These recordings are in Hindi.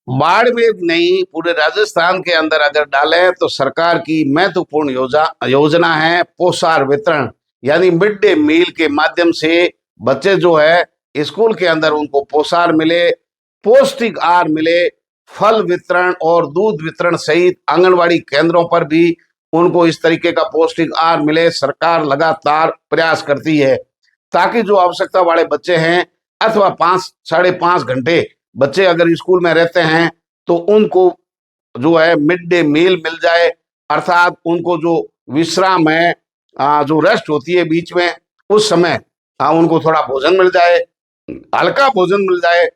बाड़मेर नहीं, पूरे राजस्थान के अंदर अगर डालें तो सरकार की महत्वपूर्ण योजना है पोषाहार वितरण, यानी मिड डे मील के माध्यम से बच्चे जो है स्कूल के अंदर उनको पोषाहार मिले, पौष्टिक आहार मिले, फल वितरण और दूध वितरण सहित आंगनवाड़ी केंद्रों पर भी उनको इस तरीके का पौष्टिक आहार मिले। सरकार लगातार प्रयास करती है ताकि जो आवश्यकता वाले बच्चे हैं अथवा 5 साढ़े 5 घंटे बच्चे अगर स्कूल में रहते हैं तो उनको जो है मिड डे मील मिल जाए, अर्थात उनको जो विश्राम है, जो रेस्ट होती है बीच में, उस समय उनको थोड़ा भोजन मिल जाए, हल्का भोजन मिल जाए।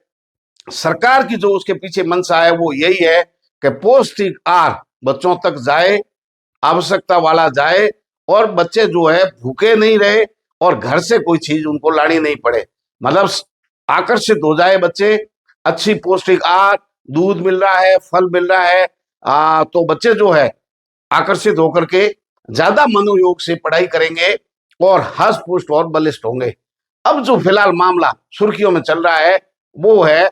सरकार की जो उसके पीछे मंशा है वो यही है कि पौष्टिक आहार बच्चों तक जाए, आवश्यकता वाला जाए, और बच्चे जो है भूखे नहीं रहे और घर से कोई चीज उनको लानी नहीं पड़े। मतलब आकर्षित हो जाए बच्चे, अच्छी पौष्टिक आहार, दूध मिल रहा है, फल मिल रहा है, तो बच्चे जो है आकर्षित होकर के ज्यादा मनोयोग से पढ़ाई करेंगे और हष्ट पुष्ट और बलिष्ठ होंगे। अब जो फिलहाल मामला सुर्खियों में चल रहा है वो है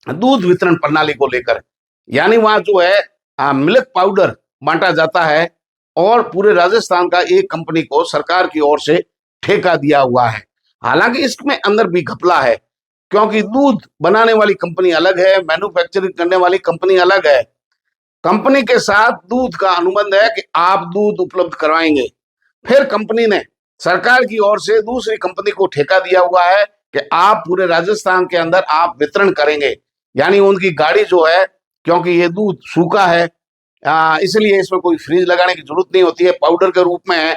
दूध वितरण प्रणाली को लेकर। यानी वहां जो है मिल्क पाउडर बांटा जाता है और पूरे राजस्थान का एक कंपनी को सरकार की ओर से ठेका दिया हुआ है। हालांकि इसमें अंदर भी घपला है, क्योंकि दूध बनाने वाली कंपनी अलग है, मैन्युफैक्चरिंग करने वाली कंपनी अलग है। कंपनी के साथ दूध का अनुबंध है कि आप दूध उपलब्ध करवाएंगे, फिर कंपनी ने सरकार की ओर से दूसरी कंपनी को ठेका दिया हुआ है कि आप पूरे राजस्थान के अंदर आप वितरण करेंगे। यानी उनकी गाड़ी जो है, क्योंकि ये दूध सूखा है, इसलिए इसमें कोई फ्रीज लगाने की जरूरत नहीं होती है, पाउडर के रूप में है,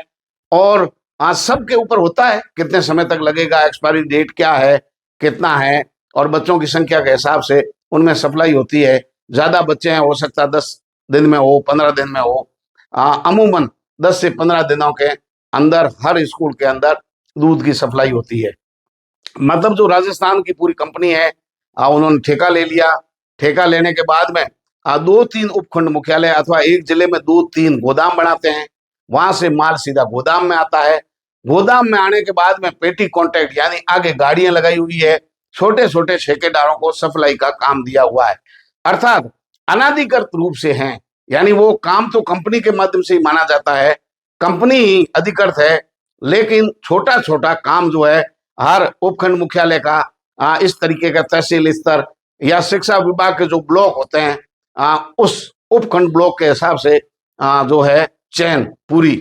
और सबके ऊपर होता है कितने समय तक लगेगा, एक्सपायरी डेट क्या है, कितना है, और बच्चों की संख्या के हिसाब से उनमें सप्लाई होती है। ज्यादा बच्चे हैं, हो सकता है 10 दिन में हो, 15 दिन में हो, अमूमन 10 से 15 दिनों के अंदर हर स्कूल के अंदर दूध की सप्लाई होती है। मतलब जो राजस्थान की पूरी कंपनी है, उन्होंने ठेका ले लिया। ठेका लेने के बाद में 2-3 उपखंड मुख्यालय अथवा एक जिले में 2-3 गोदाम बनाते हैं, वहां से माल सीधा गोदाम में आता है। गोदाम में आने के बाद में पेटी कॉन्ट्रैक्ट, यानी आगे गाड़ियां लगाई हुई है, छोटे छोटे ठेकेदारों को सप्लाई का काम दिया हुआ है, अर्थात अनाधिकृत रूप से हैं। यानी वो काम तो कंपनी के माध्यम से ही माना जाता है, कंपनी ही अधिकृत है, लेकिन छोटा छोटा काम जो है हर उपखंड मुख्यालय का, इस तरीके का तहसील स्तर या शिक्षा विभाग के जो ब्लॉक होते हैं, उस उपखंड ब्लॉक के हिसाब से जो है चैन पूरी,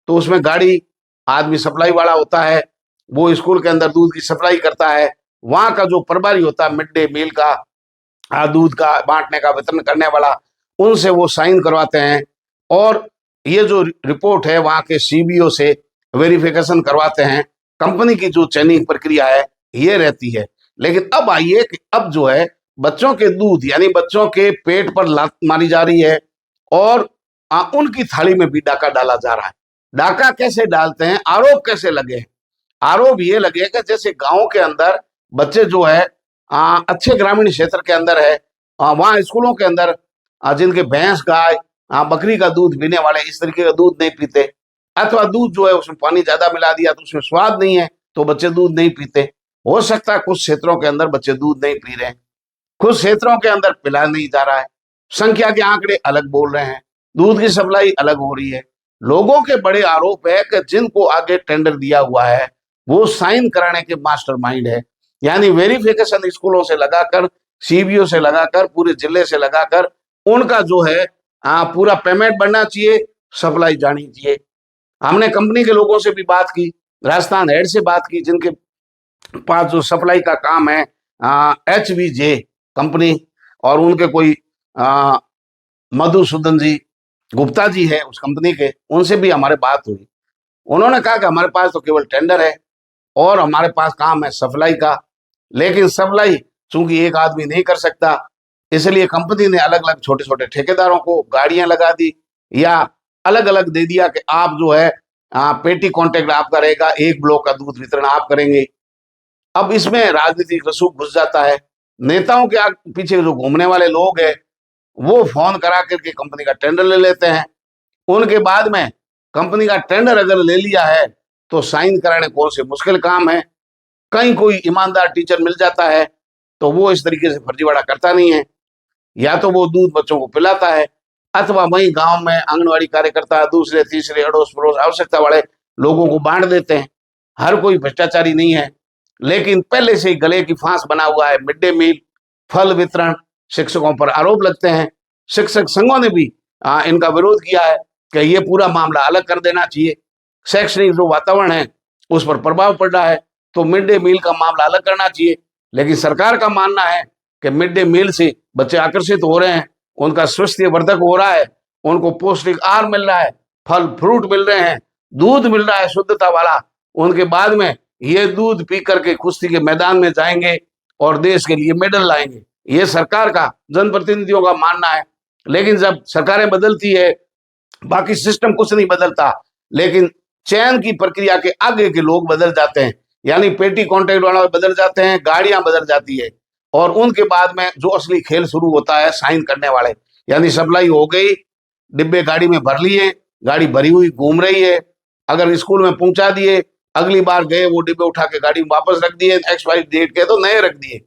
तो उसमें गाड़ी आदमी सप्लाई वाला होता है, वो स्कूल के अंदर दूध की सप्लाई करता है। वहां का जो प्रभारी होता है मिड डे मील का, दूध का बांटने का, वितरण करने वाला, उनसे वो साइन करवाते हैं, और ये जो रिपोर्ट है वहां के सीबीओ से वेरिफिकेशन करवाते हैं। कंपनी की जो चयनिंग प्रक्रिया है ये रहती है। लेकिन अब आइए कि अब जो है बच्चों के दूध, यानी बच्चों के पेट पर लात मारी जा रही है, और उनकी थाली में भी डाका डाला जा रहा है। डाका कैसे डालते हैं, आरोप कैसे लगे हैं? आरोप ये लगे कि जैसे गांव के अंदर बच्चे जो है अच्छे ग्रामीण क्षेत्र के अंदर है, वहां स्कूलों के अंदर जिनके भैंस गाय बकरी का दूध पीने वाले इस तरीके का दूध नहीं पीते, अथवा दूध जो है उसमें पानी ज्यादा मिला दिया तो उसमें स्वाद नहीं है तो बच्चे दूध नहीं पीते। हो सकता है कुछ क्षेत्रों के अंदर बच्चे दूध नहीं पी रहे हैं, कुछ क्षेत्रों के अंदर पिलाया नहीं जा रहा है, संख्या के आंकड़े अलग बोल रहे हैं, दूध की सप्लाई अलग हो रही है। लोगों के बड़े आरोप है कि जिनको आगे टेंडर दिया हुआ है वो साइन कराने के मास्टरमाइंड है। यानी वेरिफिकेशन स्कूलों से लगाकर, सीबीओ से लगाकर, पूरे जिले से लगाकर, उनका जो है पूरा पेमेंट बनना चाहिए, सप्लाई जानी चाहिए। हमने कंपनी के लोगों से भी बात की, राजस्थान हेड से बात की, जिनके पास जो सप्लाई का काम है, HVJ कंपनी, और उनके कोई मधुसूदन जी गुप्ता जी है उस कंपनी के, उनसे भी हमारे बात हुई। उन्होंने कहा कि हमारे पास तो केवल टेंडर है और हमारे पास काम है सप्लाई का, लेकिन सप्लाई चूंकि एक आदमी नहीं कर सकता, इसलिए कंपनी ने अलग अलग छोटे छोटे ठेकेदारों को गाड़ियां लगा दी, या अलग अलग दे दिया कि आप जो है पेटी कॉन्ट्रैक्ट आपका रहेगा, एक ब्लॉक का दूध वितरण आप करेंगे। अब इसमें राजनीतिक रसूख घुस जाता है। नेताओं के पीछे जो घूमने वाले लोग हैं वो फोन करा करके कंपनी का टेंडर ले लेते हैं। उनके बाद में कंपनी का टेंडर अगर ले लिया है तो साइन कराने कौन से मुश्किल काम है। कहीं कोई ईमानदार टीचर मिल जाता है तो वो इस तरीके से फर्जीवाड़ा करता नहीं है। या तो वो दूध बच्चों को पिलाता है, अथवा वहीं गांव में आंगनवाड़ी कार्यकर्ता दूसरे तीसरे अड़ोस पड़ोस आवश्यकता वाले लोगों को बांट देते हैं। हर कोई भ्रष्टाचारी नहीं है, लेकिन पहले से ही गले की फांस बना हुआ है। मिड डे मील, फल वितरण, शिक्षकों पर आरोप लगते हैं। शिक्षक संघों ने भी इनका विरोध किया है कि ये पूरा मामला अलग कर देना चाहिए। शैक्षणिक जो वातावरण है उस पर प्रभाव पड़ रहा है, तो मिड डे मील का मामला अलग करना चाहिए। लेकिन सरकार का मानना है कि मिड डे मील से बच्चे आकर्षित हो रहे हैं, उनका स्वास्थ्य वर्धक हो रहा है, उनको पौष्टिक आहार मिल रहा है, फल फ्रूट मिल रहे हैं, दूध मिल रहा है शुद्धता वाला। उनके बाद में ये दूध पी करके कुश्ती के मैदान में जाएंगे और देश के लिए मेडल लाएंगे। ये सरकार का, जनप्रतिनिधियों का मानना है। लेकिन जब सरकारें बदलती है, बाकी सिस्टम कुछ नहीं बदलता, लेकिन चयन की प्रक्रिया के आगे के लोग बदल जाते हैं। यानी पेटी कॉन्ट्रैक्ट वाला बदल जाते हैं, गाड़ियां बदल जाती है, और उनके बाद में जो असली खेल शुरू होता है साइन करने वाले। यानी सप्लाई हो गई, डिब्बे गाड़ी में भर लिए, गाड़ी भरी हुई घूम रही है, अगर स्कूल में पहुंचा दिए, अगली बार गए वो डिब्बे उठा के गाड़ी में वापस रख दिए, एक्सपायरी डेट के तो नए रख दिए।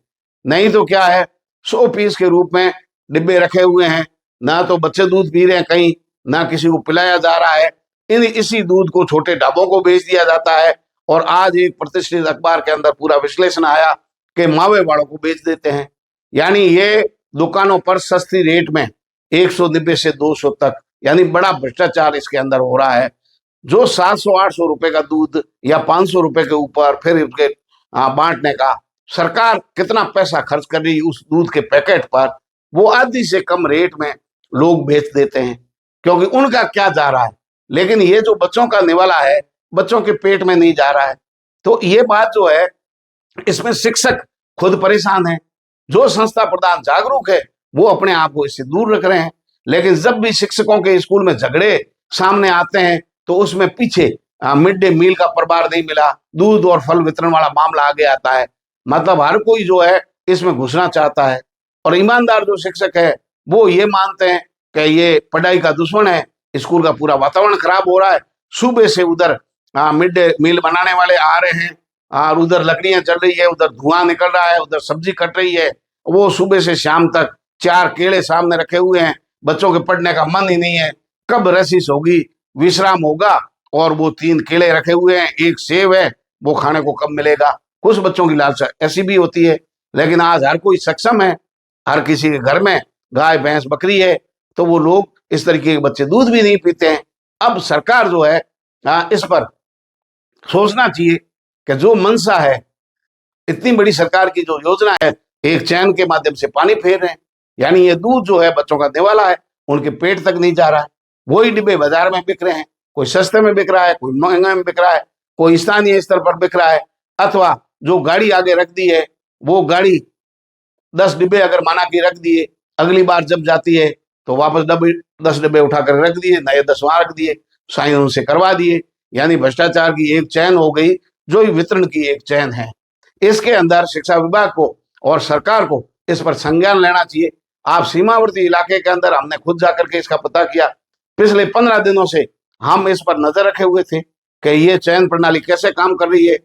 नहीं तो क्या है, 100 पीस के रूप में डिब्बे रखे हुए हैं, ना तो बच्चे दूध पी रहे हैं कहीं, ना किसी को पिलाया जा रहा है। इसी दूध को छोटे ढाबों को बेच दिया जाता है। और आज एक प्रतिष्ठित अखबार के अंदर पूरा विश्लेषण आया कि मावे वालों को बेच देते हैं। यानी ये दुकानों पर सस्ती रेट में 190 से 200 तक, यानी बड़ा भ्रष्टाचार इसके अंदर हो रहा है। जो 700-800 रुपए का दूध या 500 रुपए के ऊपर फिर उसके बांटने का, सरकार कितना पैसा खर्च कर रही है उस दूध के पैकेट पर, वो आधी से कम रेट में लोग बेच देते हैं, क्योंकि उनका क्या जा रहा है। लेकिन ये जो बच्चों का निवाला है, बच्चों के पेट में नहीं जा रहा है। तो ये बात जो है, इसमें शिक्षक खुद परेशान है। जो संस्था प्रधान जागरूक है वो अपने आप को इससे दूर रख रहे हैं। लेकिन जब भी शिक्षकों के स्कूल में झगड़े सामने आते हैं तो उसमें पीछे मिड डे मील का प्रभार नहीं मिला, दूध और फल वितरण वाला मामला आगे आता है। मतलब हर कोई जो है इसमें घुसना चाहता है। और ईमानदार जो शिक्षक है वो ये मानते हैं कि ये पढ़ाई का दुश्मन है, स्कूल का पूरा वातावरण खराब हो रहा है। सुबह से उधर मिड डे मील बनाने वाले आ रहे हैं, और उधर लकड़ियां चल रही है, उधर धुआं निकल रहा है, उधर सब्जी कट रही है। वो सुबह से शाम तक 4 केले सामने रखे हुए हैं, बच्चों के पढ़ने का मन ही नहीं है। कब रेसिस होगी, विश्राम होगा, और वो 3 केले रखे हुए हैं, 1 सेब है, वो खाने को कब मिलेगा। कुछ बच्चों की लालसा ऐसी भी होती है। लेकिन आज हर कोई सक्षम है, हर किसी के घर में गाय भैंस बकरी है, तो वो लोग इस तरीके के बच्चे दूध भी नहीं पीते हैं। अब सरकार जो है इस पर सोचना चाहिए कि जो मंशा है, इतनी बड़ी सरकार की जो योजना है, एक चैन के माध्यम से पानी फेर रहे हैं। यानी ये दूध जो है बच्चों का निवाला है, उनके पेट तक नहीं जा रहा है। वही डिब्बे बाजार में बिक रहे हैं, कोई सस्ते में बिक रहा है, कोई महंगा में बिक रहा है, कोई स्थानीय स्तर पर बिक रहा है, अथवा जो गाड़ी आगे रख दी है वो गाड़ी 10 डिब्बे अगर माना के रख दिए, अगली बार जब जाती है तो वापस 10 डिब्बे उठाकर रख दिए, नए 10 वहां रख दिए, साइन उनसे करवा दिए। यानी भ्रष्टाचार की एक चैन हो गई, जो वितरण की एक चैन है। इसके अंदर शिक्षा विभाग को और सरकार को इस पर संज्ञान लेना चाहिए। आप सीमावर्ती इलाके के अंदर, हमने खुद जाकर के इसका पता किया, पिछले 15 दिनों से हम इस पर नजर रखे हुए थे कि ये चयन प्रणाली कैसे काम कर रही है,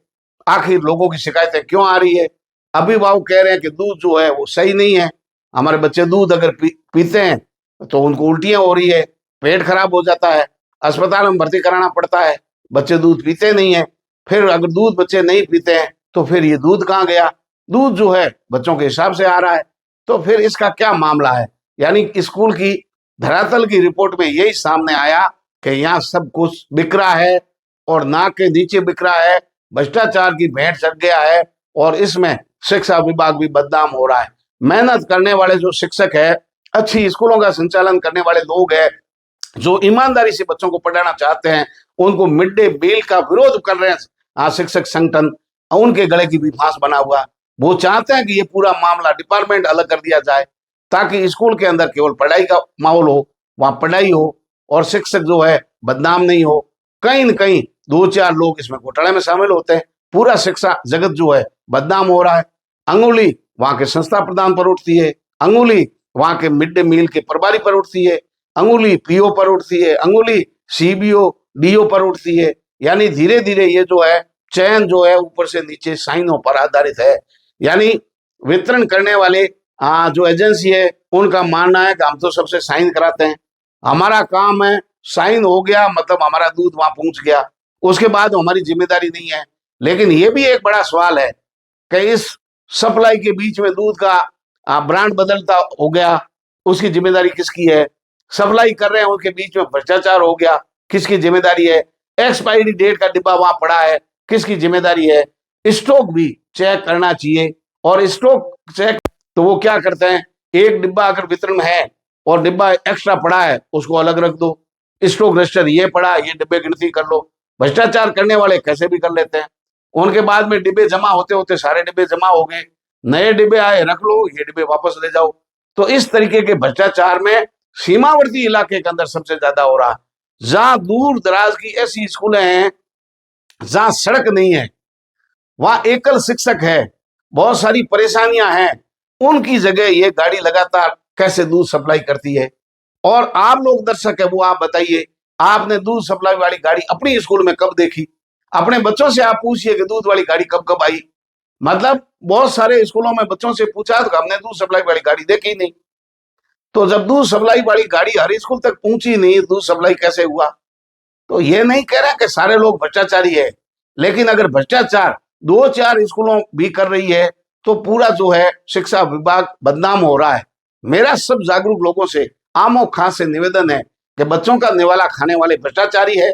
आखिर लोगों की शिकायतें क्यों आ रही है। अभिभावक कह रहे हैं कि दूध जो है वो सही नहीं है, हमारे बच्चे दूध अगर पीते हैं तो उनको उल्टियां हो रही है, पेट खराब हो जाता है, अस्पताल में भर्ती कराना पड़ता है, बच्चे दूध पीते नहीं है। फिर अगर दूध बच्चे नहीं पीते हैं तो फिर ये दूध कहाँ गया, दूध जो है बच्चों के हिसाब से आ रहा है, तो फिर इसका क्या मामला है। यानी स्कूल की धरातल की रिपोर्ट में यही सामने आया कि यहाँ सब कुछ बिक रहा है और नाक के नीचे बिक रहा है, भ्रष्टाचार की भेंट चढ़ गया है, और इसमें शिक्षा विभाग भी बदनाम हो रहा है। मेहनत करने वाले जो शिक्षक है, अच्छी स्कूलों का संचालन करने वाले लोग हैं, जो ईमानदारी से बच्चों को पढ़ाना चाहते हैं, उनको मिड डे मील का विरोध कर रहे हैं शिक्षक संगठन, उनके गले की भी फांस बना हुआ। वो चाहते हैं कि ये पूरा मामला डिपार्टमेंट अलग कर दिया जाए, ताकि स्कूल के अंदर केवल पढ़ाई का माहौल हो, वहां पढ़ाई हो, और शिक्षक जो है बदनाम नहीं हो। कहीं न कहीं 2-4 लोग इसमें घोटाले में शामिल होते हैं, पूरा शिक्षा जगत जो है बदनाम हो रहा है। अंगुली वहां के संस्था प्रधान पर उठती है, अंगुली वहां के मिड डे मील के प्रभारी पर उठती है, अंगुली पीओ पर उठती है, अंगुली सीबीओ डीओ पर उठती है। यानी धीरे धीरे ये जो है चयन जो है ऊपर से नीचे साइनों पर आधारित है। यानी वितरण करने वाले जो एजेंसी है उनका मानना है कि हम तो सबसे साइन कराते हैं, हमारा काम है, साइन हो गया मतलब हमारा दूध वहां पहुंच गया, उसके बाद हमारी जिम्मेदारी नहीं है। लेकिन ये भी एक बड़ा सवाल है कि इस सप्लाई के बीच में दूध का ब्रांड बदलता हो गया, उसकी जिम्मेदारी किसकी है? सप्लाई कर रहे हैं उनके बीच में भ्रष्टाचार हो गया, किसकी जिम्मेदारी है? एक्सपायरी डेट का डिब्बा वहां पड़ा है, किसकी जिम्मेदारी है? स्टॉक भी चेक करना चाहिए। और स्टॉक चेक तो वो क्या करते हैं, एक डिब्बा अगर वितरण में है और डिब्बा एक्स्ट्रा पड़ा है उसको अलग रख दो, स्टॉक रजिस्टर ये पड़ा, ये डिब्बे गिनती कर लो। भ्रष्टाचार करने वाले कैसे भी कर लेते हैं। उनके बाद में डिब्बे जमा होते होते सारे डिब्बे जमा हो गए, नए डिब्बे आए, रख लो, ये डिब्बे वापस ले जाओ। तो इस तरीके के भ्रष्टाचार में सीमावर्ती इलाके के अंदर सबसे ज्यादा हो रहा। जहां दूर दराज की ऐसी स्कूलें हैं जहां सड़क नहीं है, वहां एकल शिक्षक है, बहुत सारी परेशानियां हैं, उनकी जगह ये गाड़ी लगातार कैसे दूध सप्लाई करती है। और आप लोग दर्शक है वो आप बताइए, आपने दूध सप्लाई वाली गाड़ी अपनी स्कूल में कब देखी? अपने बच्चों से आप पूछिए कि दूध वाली गाड़ी कब कब आई। मतलब बहुत सारे स्कूलों में बच्चों से पूछा तो हमने दूध सप्लाई वाली गाड़ी देखी नहीं। तो जब दूध सप्लाई वाली गाड़ी हर स्कूल तक पहुंची नहीं, दूध सप्लाई कैसे हुआ? तो ये नहीं कह रहा कि सारे लोग भ्रष्टाचारी है, लेकिन अगर भ्रष्टाचार दो चार स्कूलों भी कर रही है तो पूरा जो है शिक्षा विभाग बदनाम हो रहा है। मेरा सब जागरूक लोगों से आमो खास से निवेदन है कि बच्चों का निवाला खाने वाले भ्रष्टाचारी है,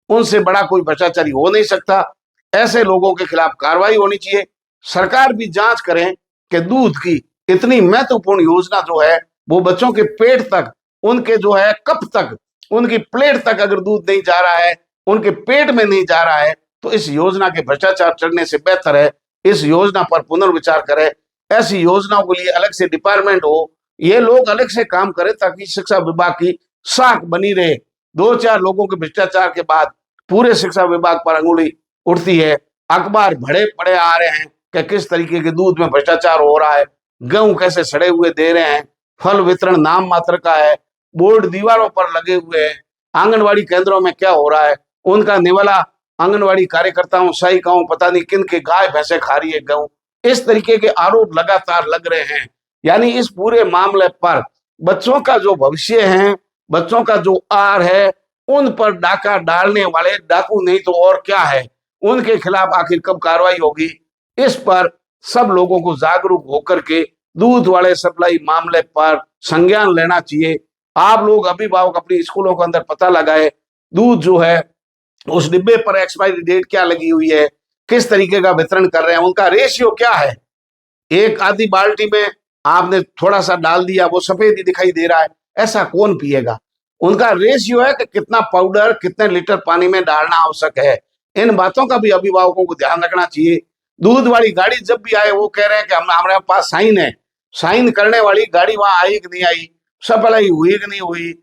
उनसे बड़ा कोई भ्रष्टाचारी हो नहीं सकता। ऐसे लोगों के खिलाफ कार्रवाई होनी चाहिए। सरकार भी जांच करें कि दूध की इतनी महत्वपूर्ण योजना जो है वो बच्चों के पेट तक, उनके जो है कप तक, उनकी प्लेट तक अगर दूध नहीं जा रहा है, उनके पेट में नहीं जा रहा है, तो इस योजना के भ्रष्टाचार चढ़ने से बेहतर है इस योजना पर पुनर्विचार करें। ऐसी योजनाओं के लिए अलग से डिपार्टमेंट हो, ये लोग अलग से काम करें ताकि शिक्षा विभाग की साख बनी रहे। दो चार लोगों के भ्रष्टाचार के बाद पूरे शिक्षा विभाग पर अंगुली उठती है। अखबार बड़े पड़े आ रहे हैं कि किस तरीके के दूध में भ्रष्टाचार हो रहा है, गेहूं कैसे सड़े हुए दे रहे हैं, फल वितरण नाम मात्र का है, बोर्ड दीवारों पर लगे हुए हैं, आंगनवाड़ी केंद्रों में क्या हो रहा है, उनका निवाला आंगनवाड़ी कार्यकर्ताओं सहायिकाओं पता नहीं किन के गाय भैंसे खा रही है गेहूं। इस तरीके के आरोप लगातार लग रहे हैं। यानी इस पूरे मामले पर बच्चों का जो भविष्य है, बच्चों का जो आर है, उन पर डाका डालने वाले डाकू नहीं तो और क्या है, उनके खिलाफ आखिर कब कार्रवाई होगी? इस पर सब लोगों को जागरूक होकर के दूध वाले सप्लाई मामले पर संज्ञान लेना चाहिए। आप लोग अभिभावक अपनी स्कूलों के अंदर पता लगाए दूध जो है उस डिब्बे पर एक्सपायरी डेट क्या लगी हुई है, किस तरीके का वितरण कर रहे हैं, उनका रेशियो क्या है। एक आधी बाल्टी में आपने थोड़ा सा डाल दिया, वो सफेद ही दिखाई दे रहा है, ऐसा कौन पिएगा? उनका रेशियो है कि कितना पाउडर कितने लीटर पानी में डालना आवश्यक है। इन बातों का भी अभिभावकों को ध्यान रखना चाहिए। दूध वाली गाड़ी जब भी आए वो कह रहे हैं कि हम हमारे पास साइन है, साइन करने वाली गाड़ी वहां आई कि नहीं आई, सप्लाई हुई कि नहीं हुई,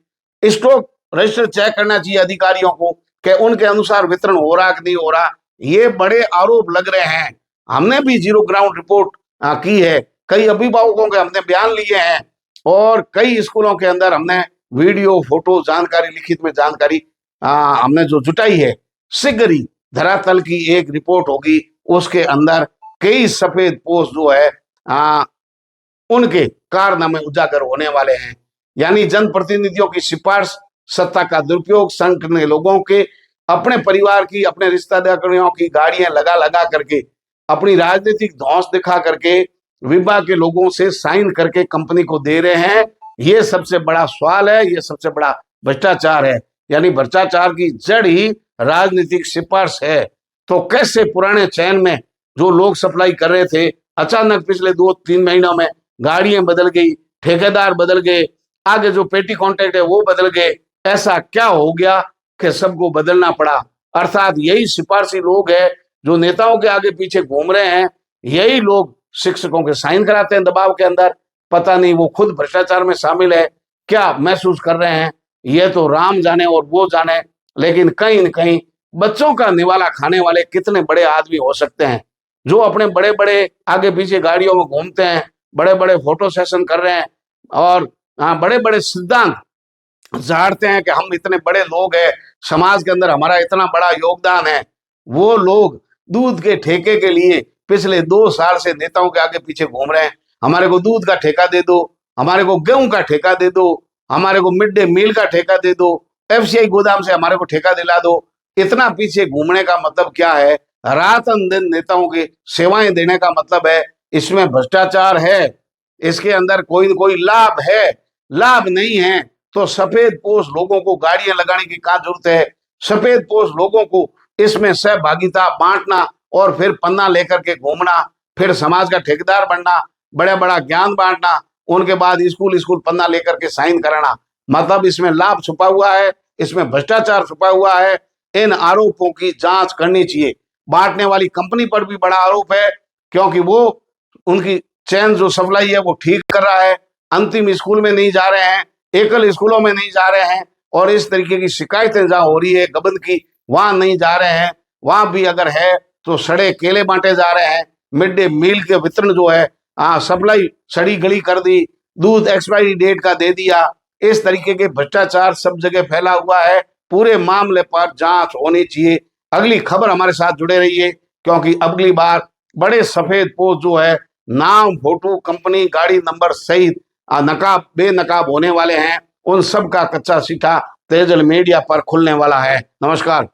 स्टॉक रजिस्टर चेक करना चाहिए अधिकारियों को कि उनके अनुसार वितरण हो रहा कि नहीं हो रहा। ये बड़े आरोप लग रहे हैं। हमने भी जीरो ग्राउंड रिपोर्ट की है, कई अभिभावकों के हमने बयान लिए हैं और कई स्कूलों के अंदर हमने वीडियो फोटो जानकारी लिखित में जानकारी हमने जो जुटाई है। शीघ्र ही धरातल की एक रिपोर्ट होगी, उसके अंदर कई सफेद पोस्ट जो है उनके कारनामे उजागर होने वाले हैं। यानी जनप्रतिनिधियों की सिफारिश, सत्ता का दुरुपयोग, संघ ने लोगों के अपने परिवार की अपने रिश्तेदारों की गाड़ियां लगा लगा करके अपनी राजनीतिक धौंस दिखा करके विभाग के लोगों से साइन करके कंपनी को दे रहे हैं। ये सबसे बड़ा सवाल है, ये सबसे बड़ा भ्रष्टाचार है। यानी भ्रष्टाचार की जड़ ही राजनीतिक सिफारिश है। तो कैसे पुराने चैन में जो लोग सप्लाई कर रहे थे, अचानक पिछले 2-3 महीनों में गाड़ियां बदल गई, ठेकेदार बदल गए, आगे जो पेटी कॉन्ट्रैक्ट है वो बदल गए। ऐसा क्या हो गया कि सबको बदलना पड़ा? अर्थात यही सिफारसी लोग हैं जो नेताओं के आगे पीछे घूम रहे हैं, यही लोग शिक्षकों के साइन कराते हैं दबाव के अंदर। पता नहीं वो खुद भ्रष्टाचार में शामिल है, क्या महसूस कर रहे हैं, ये तो राम जाने और वो जाने। लेकिन कहीं न कहीं बच्चों का निवाला खाने वाले कितने बड़े आदमी हो सकते हैं जो अपने बड़े बड़े आगे पीछे गाड़ियों में घूमते हैं, बड़े बड़े फोटो सेशन कर रहे हैं और बड़े बड़े सिद्धांत झाड़ते हैं कि हम इतने बड़े लोग हैं, समाज के अंदर हमारा इतना बड़ा योगदान है। वो लोग दूध के ठेके के लिए पिछले 2 साल से नेताओं के आगे पीछे घूम रहे हैं। हमारे को दूध का ठेका दे दो, हमारे को गेहूं का ठेका दे दो, हमारे को मिड डे मील का ठेका दे दो, एफसीआई गोदाम से हमारे को ठेका दिला दो। इतना पीछे घूमने का मतलब क्या है? रात दिन नेताओं की सेवाएं देने का मतलब है इसमें भ्रष्टाचार है, इसके अंदर कोई न कोई लाभ है। लाभ नहीं है तो सफेद पोश लोगों को गाड़ियां लगाने की क्या जरूरत है? सफेद पोश लोगों को इसमें सहभागिता बांटना और फिर पन्ना लेकर के घूमना, फिर समाज का ठेकेदार बनना, बड़ा बड़ा ज्ञान बांटना, उनके बाद स्कूल स्कूल पन्ना लेकर के साइन कराना, मतलब इसमें लाभ छुपा हुआ है, इसमें भ्रष्टाचार छुपा हुआ है। इन आरोपों की जांच करनी चाहिए। बांटने वाली कंपनी पर भी बड़ा आरोप है, क्योंकि वो उनकी चैन जो सप्लाई है वो ठीक कर रहा है, अंतिम स्कूल में नहीं जा रहे हैं, एकल स्कूलों में नहीं जा रहे हैं, और इस तरीके की शिकायतें जहां हो रही है गबन की, वहां नहीं जा रहे हैं। वहां भी अगर है तो सड़े केले बांटे जा रहे हैं। मिड डे मील के वितरण जो है, सप्लाई सड़ी गली कर दी, दूध एक्सपायरी डेट का दे दिया। इस तरीके के भ्रष्टाचार सब जगह फैला हुआ है। पूरे मामले पर जांच होनी चाहिए। अगली खबर हमारे साथ जुड़े रहिए, क्योंकि अगली बार बड़े सफेद पोस्ट जो है, नाम, फोटो, कंपनी, गाड़ी नंबर सहित नकाब बेनकाब होने वाले हैं, उन सब का कच्चा सीठा तेजल मीडिया पर खुलने वाला है। नमस्कार।